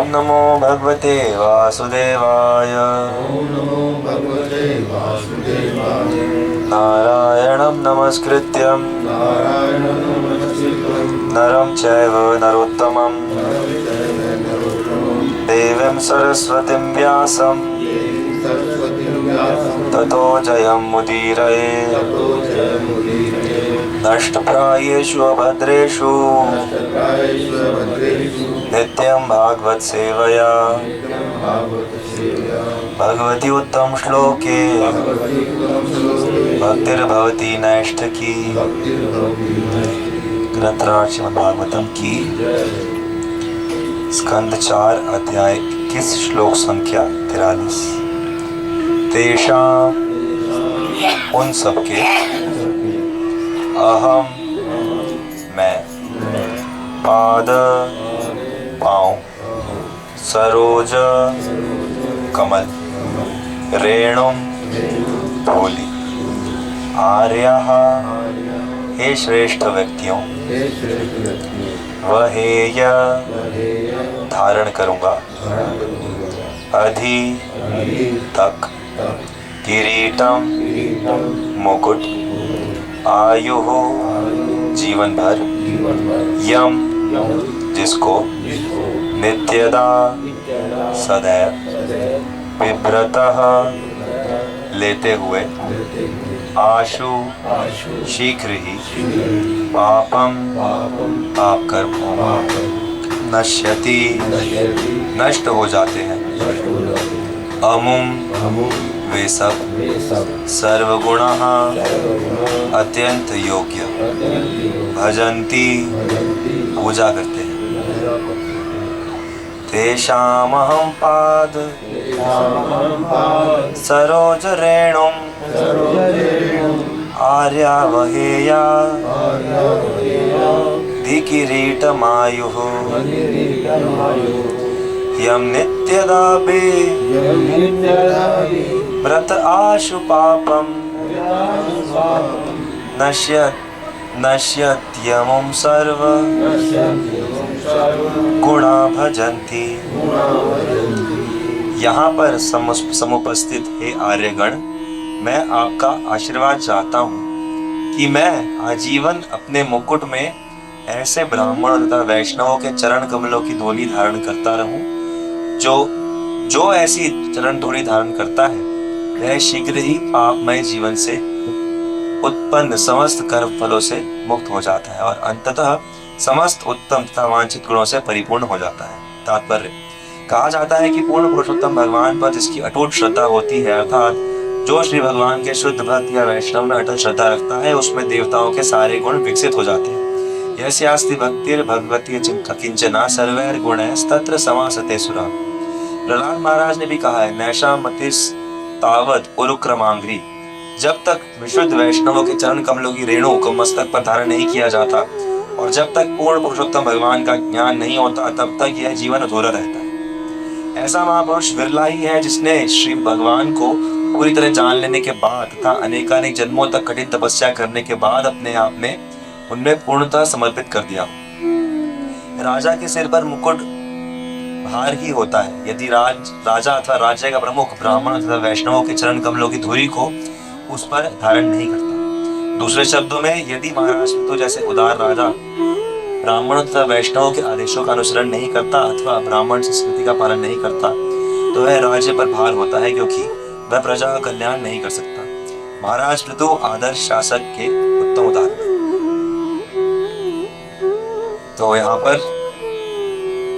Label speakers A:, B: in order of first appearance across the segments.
A: ओम नमो भगवते वासुदेवाय।
B: ओम नमो भगवते वासुदेवाय।
A: नारायणं नमस्कृत्यं
B: नारायणं नमस्कृत्यं
A: नरं चैव नरोत्तमं
B: नरं चैव नरोत्तमं
A: देवीं सरस्वतीं व्यासं
B: देवीं सरस्वतीं व्यासं
A: ततो जयमुदीरये।
B: ततो जयमुदीरये।
A: नष्टप्रायेषु अभद्रेषु
B: नष्टप्रायेषु भद्रेषु
A: नित्यं भागवत सेवया
B: नित्यं भागवतसेवया।
A: भगवती उत्तम श्लोके
B: भगवती उत्तम श्लोके
A: भक्तिर्भवती नैष्ठिकी।
B: भक्तिर्भवति नैष्ठिकी।
A: ग्रंथराज श्रीमद्भागवतम की स्कंद 4 अध्याय 21 श्लोक संख्या 43। तेषां उन सबके अहम मैं पाद पाँव सरोज कमल रेणुम धूलि आर्यः हे श्रेष्ठ व्यक्तियों
B: हे श्रेष्ठ व्यक्ति
A: वहेय धारण करूँगा अधि तक किरीटम मुकुट आयु जीवन भर यम जिसको नित्यदा सदैव बिभ्रतः लेते हुए आशु शीघ्र ही पापम पाप कर्म नश्यति नष्ट हो जाते हैं अमुम वे सब सर्वगुणः अत्यंत योग्य भजन्ति पूजा करते हैं। तेषामहं पाद सरोज रेणुम आर्यावहेया धिकिरीटमायुः यम नित्यदा व्रत आशु पापम नश्यत्यमुं सर्व गुणा भजन्ति। यहाँ पर समुपस्थित हे आर्यगण, मैं आपका आशीर्वाद चाहता हूँ कि मैं आजीवन अपने मुकुट में ऐसे ब्राह्मण तथा वैष्णवों के चरण कमलों की धूलि धारण करता रहूं। जो ऐसी चरण धूलि धारण करता है वह शीघ्र ही पापमय जीवन से उत्पन्न समस्त कर्म फलों से मुक्त हो जाता है और अंततः समस्त उत्तम तथा वांछित गुणों से परिपूर्ण हो जाता है। तात्पर्य कहा जाता है कि पूर्ण पुरुषोत्तम भगवान पर जिसकी अटूट श्रद्धा होती है, अर्थात जो श्री भगवान के शुद्ध भक्त या वैष्णव में अटल श्रद्धा रखता है, उसमें देवताओं के सारे गुण विकसित हो जाते हैं। यस्यास्ति भक्तिर् भगवती किंचना सर्वैर गुणैस्तत्र समासते सुरा। प्रहलाद महाराज ने भी कहा है, नैषा मतिस तावत उरुक्रमांग्री। जब तक विशुद्ध वैष्णवों के चरण कमलों की रेणु को मस्तक पर धारण नहीं किया जाता और जब तक पूर्ण पुरुषोत्तम भगवान का ज्ञान नहीं होता, तब तक यह जीवन अधूरा रहता है। ऐसा महापुरुष विरला ही है जिसने श्री भगवान को पूरी तरह जान लेने के बाद तथा अनेकानेक जन्मों तक कठिन तपस्या करने के बाद अपने आप में उनमें पूर्णतः समर्पित कर दिया। राजा के सिर पर मुकुट भार ही होता है यदि राजा अथवा राज्य का प्रमुख ब्राह्मण तथा वैष्णवों के चरण कमलों की धूलि को उस पर धारण नहीं करता। दूसरे शब्दों में, यदि महाराज तो जैसे उदार राजा ब्राह्मण तथा वैष्णवों के आदेशों का अनुसरण नहीं करता अथवा ब्राह्मण संस्कृति का पालन नहीं करता, तो वह राज्य पर भार होता है क्योंकि वह प्रजा का कल्याण नहीं कर सकता। महाराज पृथु आदर्श शासक के उत्तम उदाहरण। तो यहाँ पर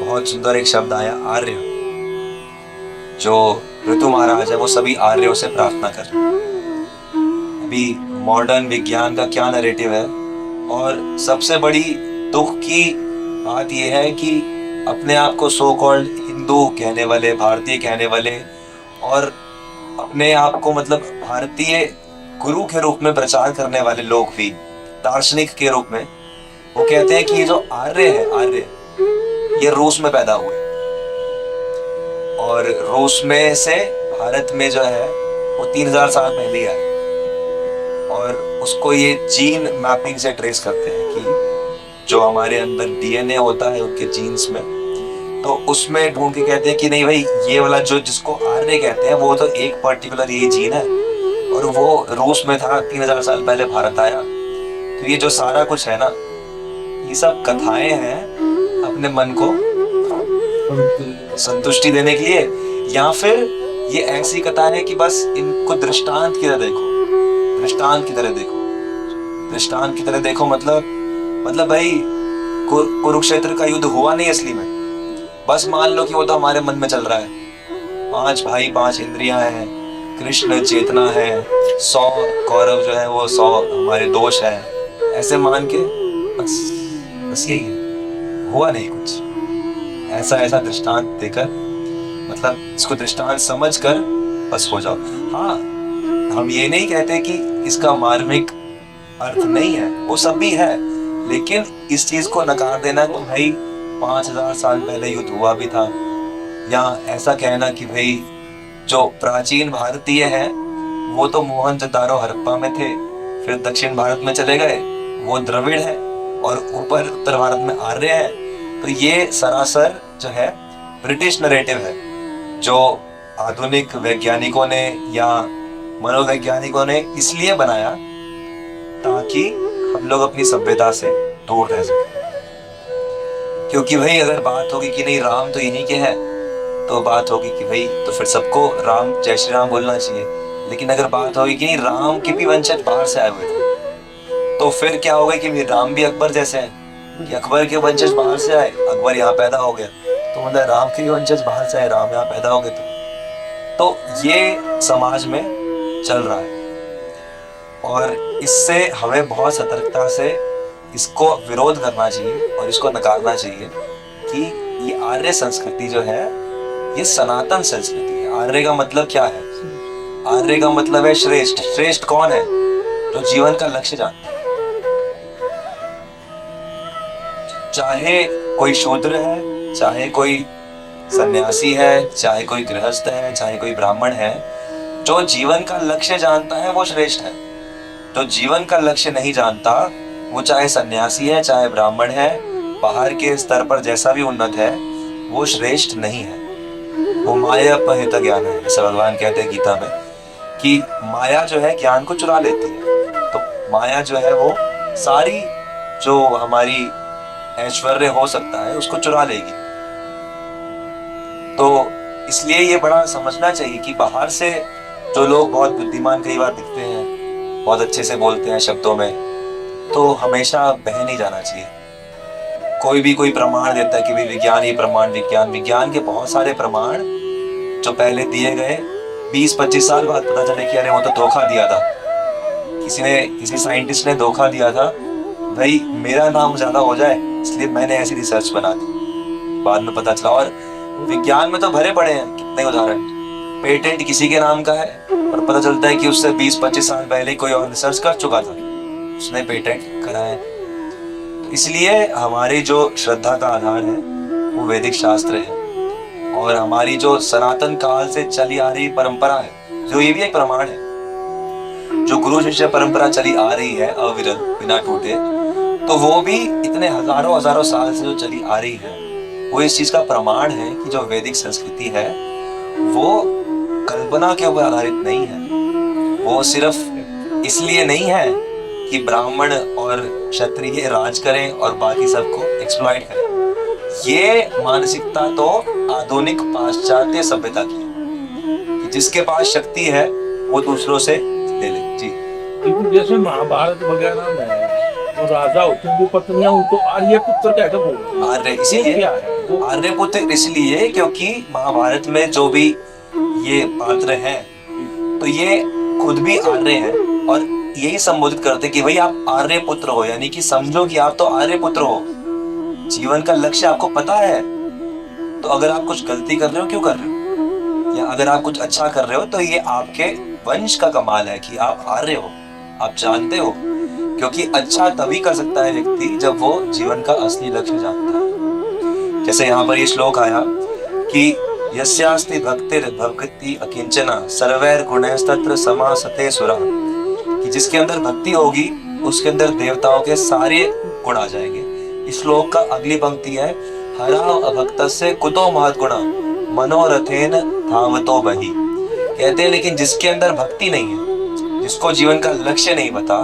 A: बहुत सुंदर एक शब्द आया, आर्य। जो ऋतु महाराज है वो सभी आर्यों से प्रार्थना कर रहे हैं। अभी मॉडर्न विज्ञान का क्या नैरेटिव है, और सबसे बड़ी दुख की बात यह है कि अपने आप को सो कॉल्ड हिंदू कहने वाले, भारतीय कहने वाले और अपने आप को मतलब भारतीय गुरु के रूप में प्रचार करने वाले लोग भी दार्शनिक के रूप में वो कहते हैं कि ये जो आर्य है, आर्य ये रूस में पैदा हुए और रूस में से भारत में जो है वो 3000 साल पहले आए और उसको ये जीन मैपिंग से ट्रेस करते हैं कि जो हमारे अंदर डीएनए होता है उनके जीन्स में तो उसमें ढूंढ के कहते हैं कि नहीं भाई, ये वाला जो जिसको आर्य कहते हैं वो तो एक पर्टिकुलर ये जीन है, और वो रूस में था, 3000 साल पहले भारत आया। तो ये जो सारा कुछ है ना, ये सब कथाएं हैं अपने मन को संतुष्टि देने के लिए, या फिर ये ऐसी कथाएं है कि बस इनको दृष्टांत की तरह देखो, दृष्टांत की तरह देखो, दृष्टांत की तरह देखो। मतलब भाई कुरुक्षेत्र का युद्ध हुआ नहीं असली में, बस मान लो कि वो तो हमारे मन में चल रहा है। 5 भाई 5 इंद्रियां हैं, कृष्ण चेतना है, 100 कौरव जो है वो 100 हमारे दोष है, ऐसे मान के बस यही है, हुआ नहीं कुछ। ऐसा दृष्टांत देकर, मतलब इसको दृष्टांत समझकर बस हो जाओ। हाँ, हम ये नहीं कहते कि इसका मार्मिक अर्थ नहीं है, वो सब भी है, लेकिन इस चीज को नकार देना कि भाई 5000 साल पहले युद्ध हुआ भी था, या ऐसा कहना कि भाई जो प्राचीन भारतीय हैं वो तो मोहनजोदारो हड़प्पा में थे, फिर दक्षिण भारत में चले गए, वो द्रविड़ है, और ऊपर उत्तर भारत में आर्य है। तो ये सरासर जो है ब्रिटिश नरेटिव है, जो आधुनिक वैज्ञानिकों ने या मनोवैज्ञानिकों ने इसलिए बनाया ताकि हम लोग अपनी सभ्यता से दूर रह सके। क्योंकि भाई अगर बात होगी कि नहीं राम तो इन्हीं के हैं, तो बात होगी कि भाई तो फिर सबको राम जय श्री राम बोलना चाहिए। लेकिन अगर बात होगी कि नहीं राम के भी वंशज बाहर से आए हुए थे, तो फिर क्या होगा कि भाई राम भी अकबर जैसे हैं, कि अकबर के वंशज बाहर से आए, अकबर यहाँ पैदा हो गया, तो मतलब राम के वंशज बाहर से आए, राम यहाँ पैदा हो गए। तो ये समाज में चल रहा है, और इससे हमें बहुत सतर्कता से इसको विरोध करना चाहिए और इसको नकारना चाहिए कि ये आर्य संस्कृति जो है ये सनातन संस्कृति है। आर्य का मतलब क्या है? आर्य का मतलब है श्रेष्ठ। श्रेष्ठ कौन है? जो जीवन का लक्ष्य जानता है। चाहे कोई शूद्र है, चाहे कोई सन्यासी है, चाहे कोई गृहस्थ है, चाहे कोई ब्राह्मण है, जो जीवन का लक्ष्य जानता है वो श्रेष्ठ है। जो जीवन का लक्ष्य नहीं जानता, वो चाहे सन्यासी है, चाहे ब्राह्मण है, बाहर के स्तर पर जैसा भी उन्नत है, वो श्रेष्ठ नहीं है। वो माया अपहृत ज्ञान है, ऐसा भगवान कहते हैं गीता में, कि माया जो है ज्ञान को चुरा लेती है। तो माया जो है वो सारी जो हमारी ऐश्वर्य हो सकता है उसको चुरा लेगी। तो इसलिए ये बड़ा समझना चाहिए कि बाहर से जो लोग बहुत बुद्धिमान कई बार दिखते हैं, बहुत अच्छे से बोलते हैं शब्दों में, तो हमेशा बह नहीं जाना चाहिए। कोई भी कोई प्रमाण देता है कि भाई विज्ञान ही प्रमाण, विज्ञान के बहुत सारे प्रमाण जो पहले दिए गए 20-25 साल बाद पता चले कि अरे वो तो धोखा दिया था, किसी साइंटिस्ट ने धोखा दिया था, भाई मेरा नाम ज्यादा हो जाए इसलिए मैंने ऐसी रिसर्च बना दी, बाद में पता चला। और विज्ञान में तो भरे पड़े हैं कितने उदाहरण, पेटेंट किसी के नाम का है और पता चलता है कि उससे 20-25 साल पहले कोई और रिसर्च कर चुका था, उसने पेटेंट कराया। इसलिए हमारी जो श्रद्धा का आधार है वो वैदिक शास्त्र है, और हमारी जो सनातन काल से चली आ रही परंपरा है, जो ये भी एक प्रमाण है, जो गुरु शिष्य परंपरा चली आ रही है अविरल बिना टूटे, तो वो भी इतने हजारों साल से जो चली आ रही है, वो इस चीज का प्रमाण है कि जो वैदिक संस्कृति है वो कल्पना के ऊपर आधारित नहीं है। वो सिर्फ इसलिए नहीं है कि ब्राह्मण और क्षत्रिय राज करें और बाकी सबको एक्सप्लॉइट करें। ये मानसिकता तो आधुनिक पाश्चात्य सभ्यता की है कि जिसके पास शक्ति है वो दूसरों से ले ले। जी,
C: जैसे महाभारत वगैरह में जो राजा होते हैं, वो पत्नियां उनको आर्य पुत्र कहकर बोलते हैं।
A: आर्य इसलिए
C: क्या है वो?
A: आर्य पुत्र इसलिए क्योंकि महाभारत में जो भी ये पात्र हैं, तो ये खुद भी आर्य हैं और यही संबोधित करते कि भाई आप आर्य पुत्र हो, यानी कि समझो कि आप तो आर्य पुत्र हो, जीवन का लक्ष्य आपको पता है। तो अगर आप कुछ गलती कर रहे हो, क्यों कर रहे हो, या अगर आप कुछ अच्छा कर रहे हो तो ये आपके वंश का कमाल है कि आप आर्य हो, आप जानते हो। क्योंकि अच्छा तभी कर सकता है व्यक्ति जब वो जीवन का असली लक्ष्य जानता है। जैसे यहाँ पर ये श्लोक आया कि यस्यास्ति भक्तिर् भवति अकिंचना सर्वैर गुणैस्तत्र समासते सुरा, कि जिसके अंदर भक्ति होगी उसके अंदर देवताओं के सारे गुण आ जाएंगे। इस श्लोक का अगली पंक्ति है हरा अभक्तस्य कुतो महद्गुणा मनोरथेन धावतो बहि। कहते हैं लेकिन जिसके अंदर भक्ति नहीं है, जिसको जीवन का लक्ष्य नहीं पता,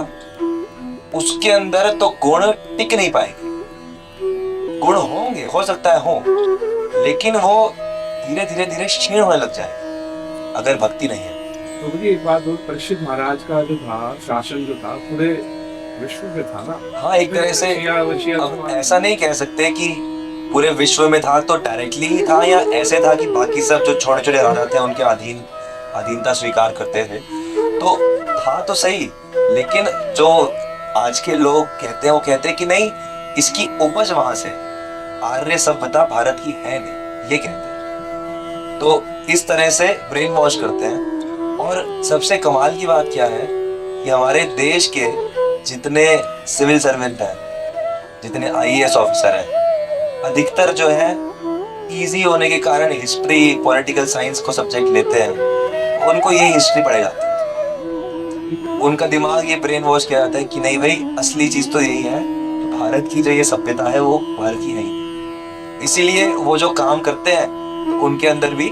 A: उसके अंदर तो गुण टिक नहीं पाएंगे। गुण होंगे, हो सकता है हो, लेकिन वो धीरे धीरे धीरे क्षीण होने लग जाए अगर भक्ति नहीं है।
C: तो मुझे एक बात, परीक्षित महाराज का जो था शासन जो था पूरे विश्व में था ना।
A: हाँ, एक तरह से अब ऐसा नहीं कह सकते कि पूरे विश्व में था तो डायरेक्टली ही था, या ऐसे था कि बाकी सब जो छोटे छोटे राजा थे उनके अधीनता स्वीकार करते थे, तो था तो सही। लेकिन जो आज के लोग कहते हैं वो कहते हैं कि नहीं, इसकी उपज वहां से, आर्य सभ्यता भारत की है नहीं, ये कहते हैं। तो इस तरह से ब्रेन वॉश करते हैं। और सबसे कमाल की बात क्या है कि हमारे देश के जितने सिविल सर्वेंट हैं, जितने आईएएस ऑफिसर हैं, अधिकतर जो है इजी होने के कारण हिस्ट्री, पॉलिटिकल साइंस को सब्जेक्ट लेते हैं, उनको यही हिस्ट्री पढ़ाई जाती है। उनका दिमाग ये ब्रेन वॉश किया जाता है कि नहीं भाई, असली चीज तो यही है, तो भारत की जो ये सभ्यता है वो भारत की नहीं। इसीलिए वो जो काम करते हैं उनके अंदर भी,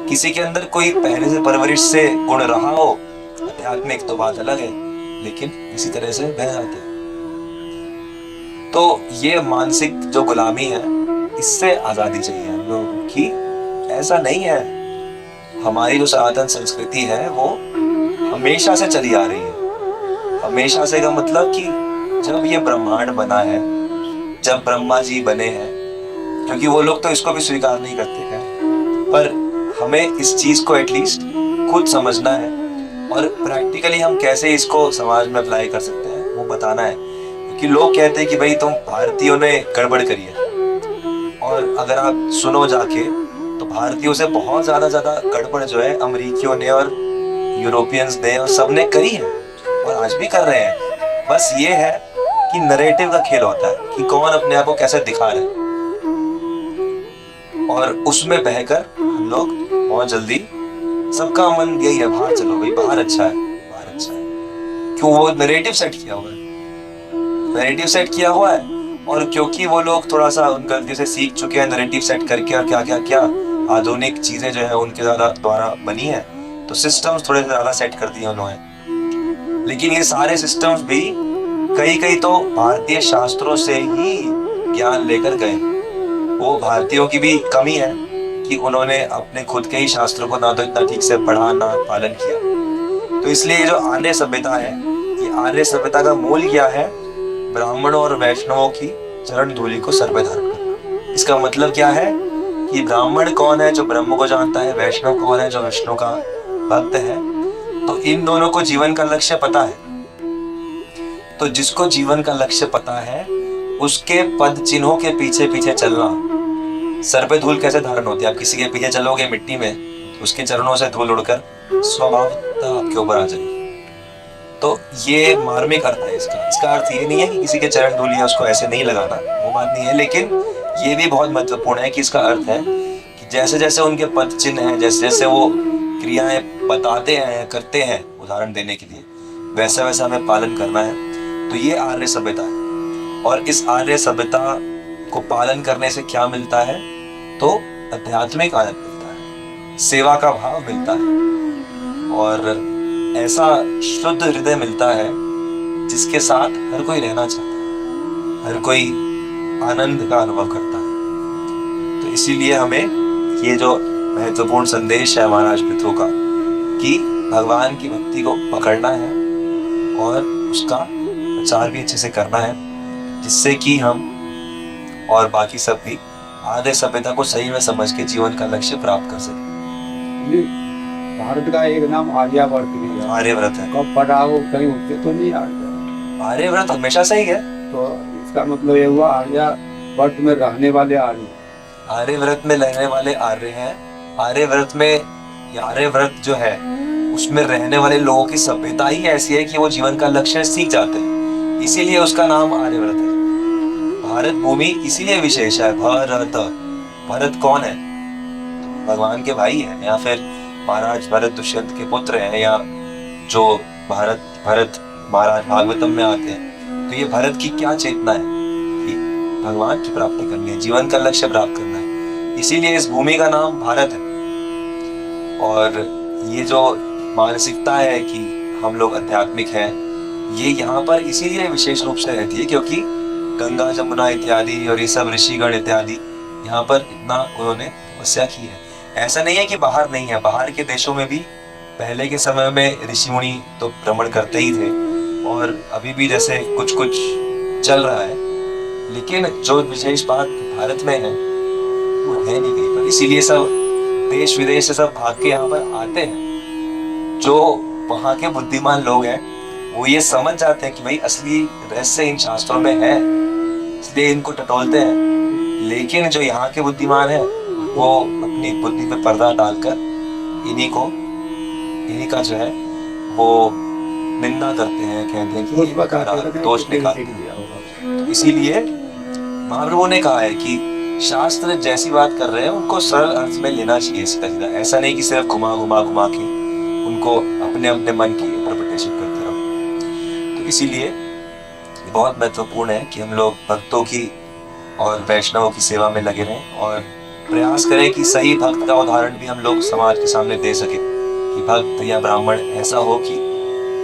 A: किसी के अंदर कोई पहले से परवरिश से गुण रहा हो, आध्यात्मिक तो बात अलग है, लेकिन इसी तरह से बह जाते हैं। तो ये मानसिक जो गुलामी है, इससे आजादी चाहिए हम लोगों की। ऐसा नहीं है, हमारी जो सनातन संस्कृति है वो हमेशा से चली आ रही है। हमेशा से का मतलब कि जब ये ब्रह्मांड बना है, जब ब्रह्मा जी बने हैं, क्योंकि वो लोग तो इसको भी स्वीकार नहीं करते हैं, पर हमें इस चीज को एटलीस्ट खुद समझना है और प्रैक्टिकली हम कैसे इसको समाज में अप्लाई कर सकते हैं वो बताना है। क्योंकि लोग कहते हैं कि भाई तुम भारतीयों ने गड़बड़ करी है, और अगर आप सुनो जाके तो भारतीयों से बहुत ज्यादा गड़बड़ जो है अमेरिकियों ने और यूरोपियंस ने और सब ने करी है, और आज भी कर रहे हैं। बस ये है कि नरेटिव का खेल होता है कि कौन अपने आप को कैसे दिखा रहे हैं, और उसमें बहकर हम लोग बहुत जल्दी, सबका मन यही है बाहर चलो भाई, बाहर अच्छा है, बाहर अच्छा है। क्यों? वो नरेटिव सेट किया हुआ है, नरेटिव सेट किया हुआ है। और क्योंकि वो लोग थोड़ा सा उन गलती से सीख चुके हैं नरेटिव सेट करके, और क्या आधुनिक चीजें जो है उनके द्वारा बनी है, तो सिस्टम्स थोड़े ज्यादा सेट कर दिए उन्होंने। लेकिन ये सारे सिस्टम्स भी कई तो भारतीय शास्त्रों से ही ज्ञान लेकर गए। वो भारतीयों की भी कमी है कि उन्होंने अपने खुद के ही शास्त्रों को ना तो इतना ठीक से पढ़ा ना पालन किया। तो इसलिए जो आर्य सभ्यता है, ये आर्य सभ्यता का मूल क्या है? ब्राह्मणों और वैष्णवों की चरण धूलि को सर पे धारण करना। इसका मतलब क्या है कि ब्राह्मण कौन है? जो ब्रह्म को जानता है। वैष्णव कौन है? जो विष्णु का भक्त है। तो इन दोनों को जीवन का लक्ष्य पता है। तो जिसको जीवन का लक्ष्य पता है, उसके पद चिन्हों के पीछे पीछे चलना। सर पे धूल कैसे धारण होती है? आप किसी के पीछे चलोगे मिट्टी में, उसके चरणों से धूल उड़कर स्वभावतः आपके ऊपर आ जाएगी। तो ये मार्मिक अर्थ है इसका। इसका अर्थ ये नहीं है कि किसी के चरण धूल है उसको ऐसे नहीं लगाना, वो बात नहीं है। लेकिन ये भी बहुत महत्वपूर्ण है कि इसका अर्थ है कि जैसे जैसे उनके पद चिन्ह हैं, जैसे जैसे वो क्रियाएं बताते हैं, करते हैं उदाहरण देने के लिए, वैसा वैसा हमें पालन करना है। तो ये आर्य सभ्यता है। और इस आर्य सभ्यता को पालन करने से क्या मिलता है? तो आध्यात्मिक आनंद मिलता है, सेवा का भाव मिलता है, और ऐसा शुद्ध हृदय मिलता है जिसके साथ हर कोई रहना चाहता है, हर कोई आनंद का अनुभव करता है। तो इसीलिए हमें ये जो महत्वपूर्ण संदेश है महाराज पितरों का, कि भगवान की भक्ति को पकड़ना है और उसका प्रचार भी अच्छे से करना है, जिससे कि हम और बाकी सब भी आर्य सभ्यता को सही में समझ के जीवन का लक्ष्य प्राप्त कर सके।
B: भारत का एक नाम आर्यावर्त भी है।
A: आर्यव्रत है।
B: कब पढ़ा हो कहीं उससे तो नहीं आर्य।
A: आर्यव्रत हमेशा सही है।
B: तो इसका मतलब ये हुआ आर्यावर्त में रहने वाले आर्य।
A: आर्यव्रत में रहने वाले आर्य हैं। आर्यव्रत में, आर्यव्रत जो है उसमें रहने वाले लोगों की सभ्यता ही ऐसी है कि वो जीवन का लक्ष्य सीख जाते हैं, इसीलिए उसका नाम आर्यव्रत है। भारत भूमि इसीलिए विशेष है। भरत कौन है? भगवान के भाई है, या फिर महाराज भरत दुष्यंत के पुत्र हैं, या जो भरत महाराज भागवतम में आते हैं। तो ये भरत की क्या चेतना है कि भगवान की प्राप्ति करनी है, जीवन का लक्ष्य प्राप्त करना है। इसीलिए इस भूमि का नाम भारत है। और ये जो मानसिकता है कि हम लोग आध्यात्मिक हैं, ये यहाँ पर इसीलिए विशेष रूप से रहती है क्योंकि गंगा जमुना इत्यादि और ये सब ऋषिगण इत्यादि यहाँ पर इतना उन्होंने तपस्या की है। ऐसा नहीं है कि बाहर नहीं है, बाहर के देशों में भी पहले के समय में ऋषि मुनि तो भ्रमण करते ही थे और अभी भी जैसे कुछ कुछ चल रहा है, लेकिन जो विशेष बात भारत में है वो है नहीं कहीं पर। इसीलिए सब देश विदेश से सब भाग के यहाँ पर आते हैं। जो वहाँ के बुद्धिमान लोग हैं वो ये समझ जाते हैं कि भाई असली रहस्य इन शास्त्रों में है, इसलिए इनको टटोलते हैं। लेकिन जो यहाँ के बुद्धिमान है वो अपनी बुद्धि पे पर्दा डालकर इन्हीं का जो है वो निंदा करते हैं, कहते हैं कि ये बेकार दोष निकालते हैं। तो इसीलिए महाप्रभु ने कहा है कि शास्त्र जैसी बात कर रहे हैं उनको सरल अर्थ में लेना चाहिए, सीधा सीधा। ऐसा नहीं कि सिर्फ घुमा के उनको अपने अपने मन की इंटरप्रिटेशन करते रहो। तो इसीलिए बहुत महत्वपूर्ण है कि हम लोग भक्तों की और वैष्णवों की सेवा में लगे रहें और प्रयास करें कि सही भक्त का उदाहरण भी हम लोग समाज के सामने दे सके कि भक्त या ब्राह्मण ऐसा हो कि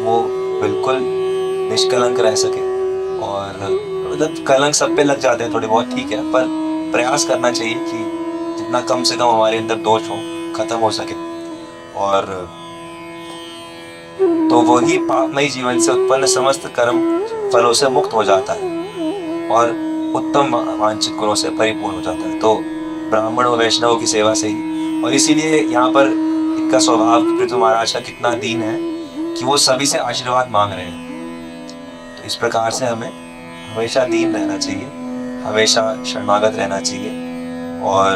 A: वो बिल्कुल निष्कलंक रह सके। और मतलब कलंक सब पे लग जाते हैं थोड़े बहुत, ठीक है, पर प्रयास करना चाहिए कि जितना कम से कम हमारे अंदर दोष हो खत्म हो सके। और तो वही पापमय जीवन से उत्पन्न समस्त कर्म फलों से मुक्त हो जाता है और उत्तम वांछित गुणों से परिपूर्ण हो जाता है। तो ब्राह्मण और वैष्णव की सेवा से ही, और इसीलिए यहाँ पर इनका स्वभाव पृथु महाराज का कितना दीन है कि वो सभी से आशीर्वाद मांग रहे हैं। तो इस प्रकार से हमें हमेशा दीन रहना चाहिए, हमेशा शरणागत रहना चाहिए और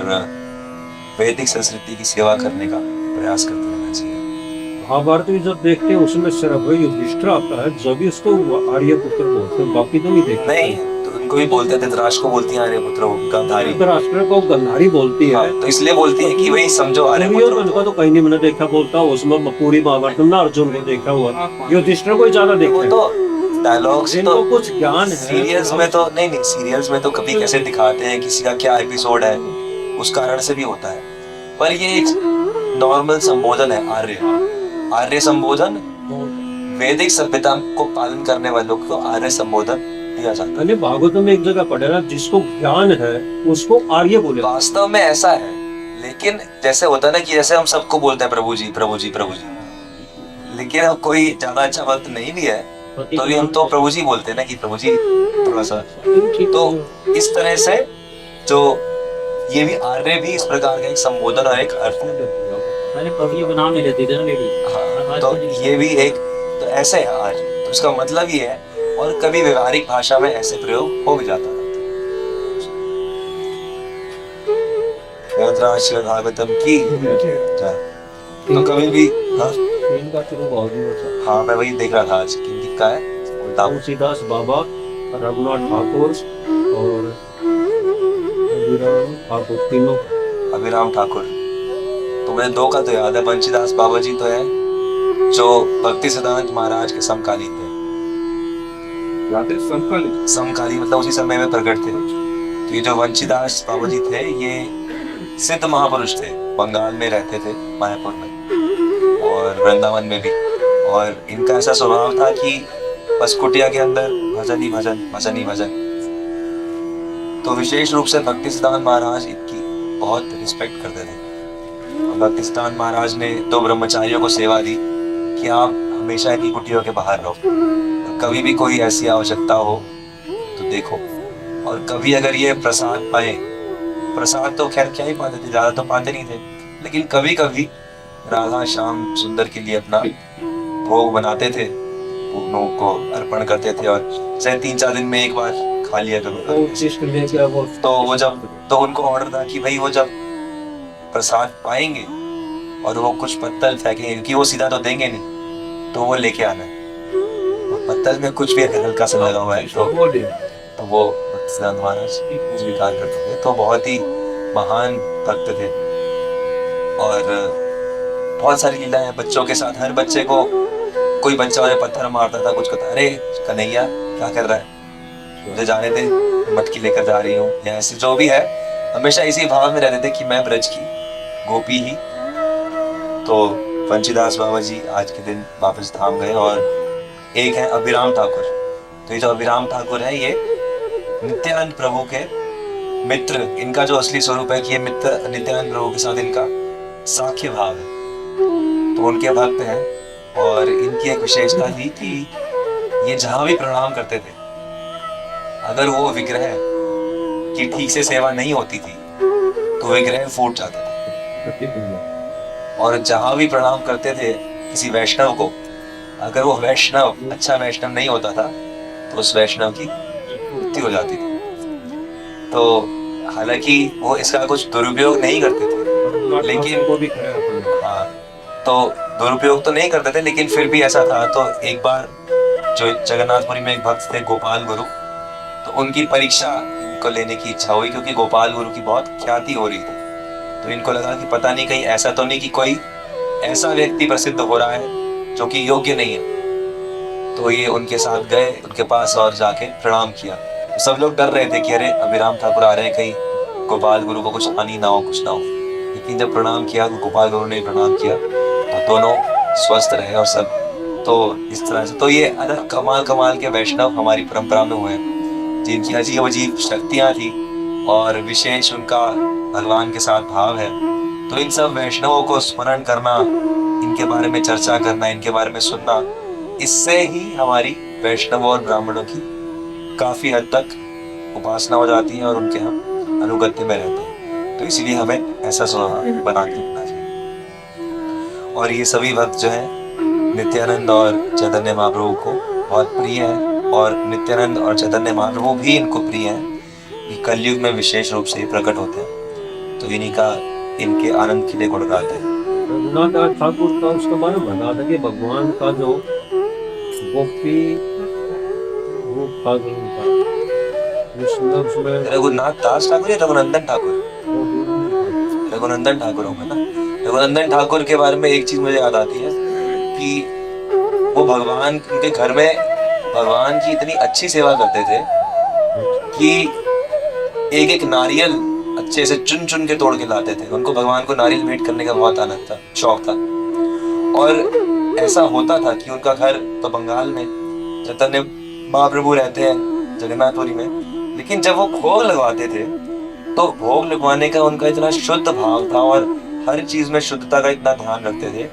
A: वैदिक संस्कृति की सेवा करने का प्रयास करते रहना चाहिए।
D: महाभारत में जब देखते हैं उसमें सिर्फ युधिष्ठिर आता है, जब भी उसको आर्यपुत्र बोलते हैं, बाकी तो नहीं देखते।
A: नहीं, तो उनको भी बोलते थे, धृतराष्ट्र को बोलती है आर्यपुत्र गांधारी।
D: धृतराष्ट्र को गांधारी बोलती है।
A: हाँ, तो इसलिए बोलती है कि भाई समझो आर्यपुत्र।
D: उनको तो कहीं नहीं मैंने देखा बोलता, उसमें पूरी महाभारत में अर्जुन को देखा हुआ, युधिष्ठिर को ज्यादा देखा।
A: तो डायलॉग्स तो
D: कुछ ज्ञान है।
A: सीरियल्स में तो नहीं, सीरियल्स में तो कभी कैसे दिखाते हैं किसी का क्या एपिसोड है, उस कारण से भी होता है। पर ये एक नॉर्मल संबोधन है, आर्य संबोधन। वैदिक सभ्यता को पालन करने वालों को आर्य संबोधन दिया जाता है।
D: भागवत में एक जगह पढ़े ना, जिसको ज्ञान है उसको आर्य बोले।
A: वास्तव में ऐसा है, लेकिन जैसे होता है ना कि जैसे हम सबको बोलते हैं प्रभु जी प्रभु जी प्रभु जी, लेकिन अब कोई ज्यादा अच्छा भक्त नहीं भी है तो भी हम तो प्रभु जी बोलते हैं ना कि प्रभु जी थोड़ा सा। तो इस तरह से जो ये भी आर्य भी इस प्रकार का एक संबोधन और एक अर्थ है।
D: नाम नहीं लेती थी ना लेडी।
A: हाँ, तो ये भी एक तो ऐसे है आज, तो इसका मतलब ये है। और कभी व्यवहारिक भाषा में ऐसे प्रयोग हो भी जाता है। श्रीमद् भागवतम की तो कभी भी हाँ मैं वही देख रहा था आज कि का है
D: तुलसीदास बाबा, रघुनाथ ठाकुर और ठाकुर, तीनों
A: अभिराम ठाकुर। तो मुझे दो का तो याद है, बंशीदास बाबा जी तो है जो भक्ति सिद्धांत महाराज के समकालीन थे। समकालीन मतलब उसी समय में प्रकट थे। तो ये जो बंशीदास बाबा जी थे ये सिद्ध महापुरुष थे, बंगाल में रहते थे, मायापुर में और वृंदावन में भी। और इनका ऐसा स्वभाव था कि बस कुटिया के अंदर भजन ही भजन, भजन ही भजन। तो विशेष रूप से भक्ति सिद्धांत महाराज इनकी बहुत रिस्पेक्ट करते थे। भक्ति सिद्धांत महाराज ने दो ब्रह्मचारियों को सेवा दी कि आप हमेशा इन्हीं कुटियों के बाहर रहो, कभी भी कोई ऐसी आवश्यकता हो तो देखो। और कभी अगर ये प्रसाद पाए, प्रसाद तो खैर क्या ही पाते थे, ज्यादा तो पाते नहीं थे, लेकिन कभी कभी राधा श्याम सुंदर के लिए अपना भोग बनाते थे, उन्हों को अर्पण करते थे और चाहे 3-4 दिन में एक बार खा लिया करो। तो वो जब तो उनको ऑर्डर था कि भाई वो जब प्रसाद पाएंगे और वो कुछ पत्तल फेंकेंगे, क्योंकि वो सीधा तो देंगे नहीं, तो वो लेके आना है। पत्तल में कुछ भी अगर हल्का सा लगा हुआ है तो वो सिद्धांत महाराज स्वीकार करते थे। तो बहुत ही महान भक्त थे और बहुत सारी लीलाएं हैं बच्चों के साथ। हर बच्चे को कोई बच्चा उन्हें पत्थर मारता था, कुछ कहता अरे कन्हैया क्या कर रहा है, मुझे जाने दे, मटकी लेकर जा रही हूँ, या ऐसे जो भी है, हमेशा इसी भाव में रहते थे कि मैं ब्रज की गोपी ही। तो पंचीदास बाबा जी आज के दिन वापस धाम गए, और एक है अभिराम ठाकुर। तो ये जो अभिराम ठाकुर है, ये नित्यानंद प्रभु के मित्र, इनका जो असली स्वरूप है कि ये मित्र नित्यानंद प्रभु के साथ इनका साख्य भाव है, तो उनके भक्त हैं। और इनकी एक विशेषता थी कि ये जहां भी प्रणाम करते थे, अगर वो विग्रह की ठीक से सेवा नहीं होती थी तो विग्रह फूट जाते थे। और जहां भी प्रणाम करते थे किसी वैष्णव को, अगर वो वैष्णव अच्छा वैष्णव नहीं होता था तो उस वैष्णव की मृत्यु हो जाती थी। तो हालांकि वो इसका कुछ दुरुपयोग नहीं करते थे, लेकिन
D: वो भी खड़ा है।
A: हाँ, तो दुरुपयोग तो नहीं करते थे, लेकिन फिर भी ऐसा था। तो एक बार जो जगन्नाथपुरी में एक भक्त थे गोपाल गुरु, तो उनकी परीक्षा इनको लेने की इच्छा हुई, क्योंकि गोपाल गुरु की बहुत ख्याति हो रही थी। तो इनको लगा कि पता नहीं कहीं ऐसा तो नहीं कि कोई ऐसा व्यक्ति प्रसिद्ध हो रहा है जो कि योग्य नहीं है। तो ये उनके साथ गए उनके पास और जाके प्रणाम किया। तो सब लोग डर रहे थे कि अरे अभिराम ठाकुर आ रहे हैं, कहीं गोपाल गुरु को कुछ हानि ना हो, कुछ ना हो। लेकिन जब प्रणाम किया तो गोपाल गुरु ने प्रणाम किया, तो दोनों स्वस्थ रहे और सब। तो इस तरह से तो ये अलग कमाल कमाल के वैष्णव हमारी परंपरा में हुए, जिनकी अजीब अजीब शक्तियाँ थी और विशेष उनका भगवान के साथ भाव है। तो इन सब वैष्णवों को स्मरण करना, इनके बारे में चर्चा करना, इनके बारे में सुनना, इससे ही हमारी वैष्णव और ब्राह्मणों की काफी हद तक उपासना हो जाती है और उनके हम अनुगत्य में रहते हैं। तो इसलिए हमें ऐसा स्वभाव बना के रखना चाहिए। और ये सभी भक्त जो है नित्यानंद और चैतन्य महाप्रभु को बहुत प्रिय है, और नित्यानंद और चैतन्य महाप्रभु भी इनको प्रिय है। ये कलयुग में विशेष रूप से प्रकट होते हैं, तो इन्हीं का इनके आनंद के लिए गुण गाते हैं।
D: रघुनाथ ठाकुर का उसके बारे में बता दें कि भगवान का जो गोपी रूप था जो उनका उसमें
A: रघुनाथ दास ठाकुर या रघुनंदन ठाकुर? रघुनंदन ठाकुर होगा ना। रघुनंदन ठाकुर के बारे में एक चीज मुझे याद आती है कि वो भगवान उनके घर में भगवान की इतनी अच्छी सेवा करते थे कि एक एक नारियल अच्छे से चुन चुन के तोड़ के लाते थे। उनको भगवान को नारियल भेंट करने का बहुत आनंद था, शौक था। और ऐसा होता था कि उनका घर तो बंगाल में, चैतन्य महाप्रभु रहते हैं जगन्नाथपुरी में, लेकिन जब वो भोग लगवाते थे तो भोग लगवाने का उनका इतना शुद्ध भाव था और हर चीज में शुद्धता का इतना ध्यान रखते थे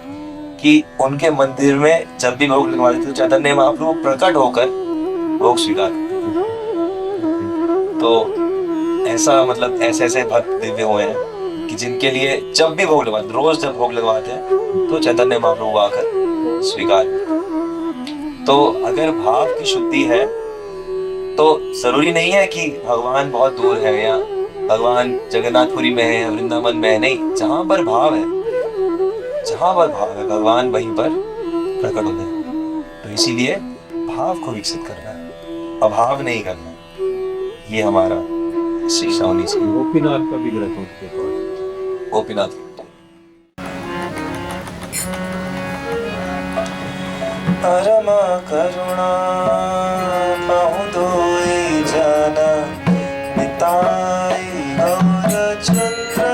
A: कि उनके मंदिर में जब भी भोग लगवाते थे तो चैतन्य महाप्रभु प्रकट होकर भोग स्वीकार करते थे। तो ऐसा मतलब ऐसे ऐसे भक्त दिव्य हुए हैं कि जिनके लिए जब भी भोग लगवाते, रोज जब भोग लगवाते हैं तो चैतन्य महाप्रभु आकर स्वीकार। तो अगर भाव की शुद्धि है तो जरूरी नहीं है कि भगवान बहुत दूर है या भगवान जगन्नाथपुरी में है या वृंदावन में है, नहीं, जहां पर भाव है, जहां पर भाव है भगवान वहीं पर प्रकट होते हैं। तो इसीलिए भाव को विकसित करना है, अभाव नहीं करना, ये हमारा शिक्षा होनी चाहिए।
D: गोपीनाथ का विग्रह था उनके पास।
A: गोपीनाथ परम करुणा बहुदोई जन निताई गौर चंद्र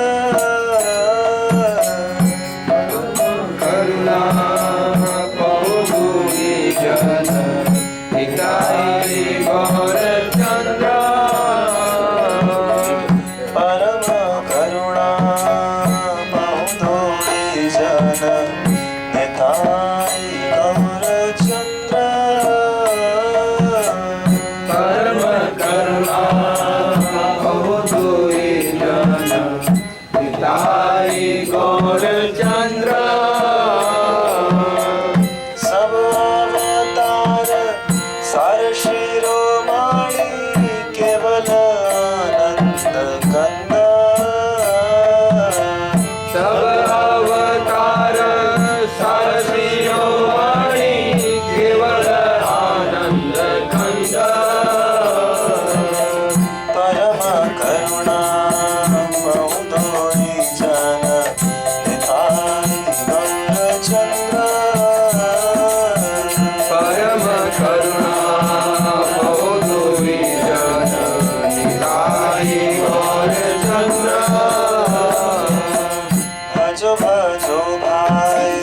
B: करुणा बहुदूरी जन निताई गौर चंद्र
A: परम करुणा बहुदोई जन निताई गौर चंद्र
B: परम करुणा बहुदूरी जन निताई गौर चंद्र
A: सब अवतार सार शिरोमणि केवल आनंद कंद
B: सब अवतार सरसियोमणि केवल आनंद कंद
A: परम करुणा बहुदोई जन निताई भजो भजो भाई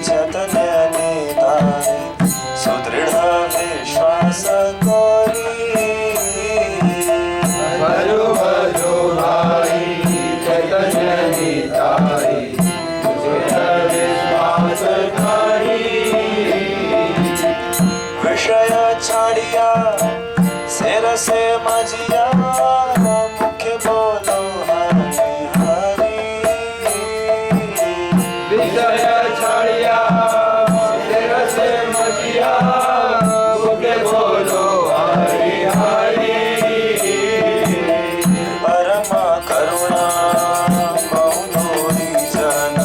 A: चैतन्य निताय सुदृढ़ विश्वास कोरी
B: भजो भजो भाई चैतन्य निताय सुदृढ़ विश्वास कोरी
A: विषय छाड़िया सिर से मजिया मुख्य बोलो हरि हरि
B: विषय छाड़िया सिर से मजिया मुखे बोलो हरि हरि
A: परम करुणा बहुधोरी जन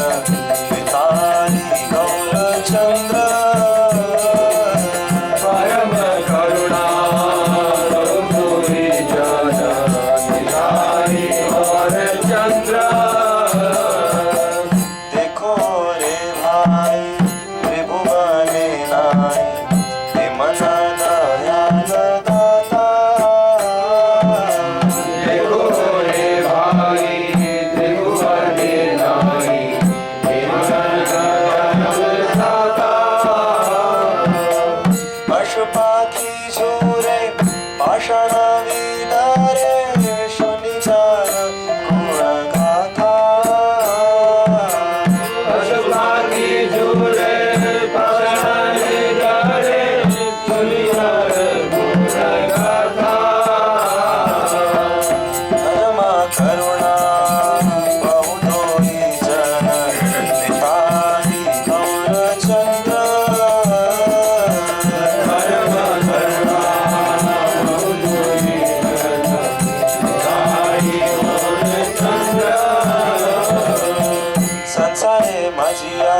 A: पितारी गौरचंद्र
B: परम करुणा बहुधोरी जन निधारी और चंद्र
A: देखो रे भाई त्रिभुवन नाई हे मन दयाल दाता
B: देखो रे भाई त्रिभुवन नाई हे मन दयाल दाता
A: पशुपाखी झूरे पाषाण विदारे शनिचार गुण गाथा
B: पशुपाखी झूले पाषाण निधारे सुनिहर गुण गाथा
A: परम करुणा बहुधोरी जन निताई गौरचंद्र
B: परम करुणा बहुधोरी जन निधारी और चंद्र
A: संसारे मजिया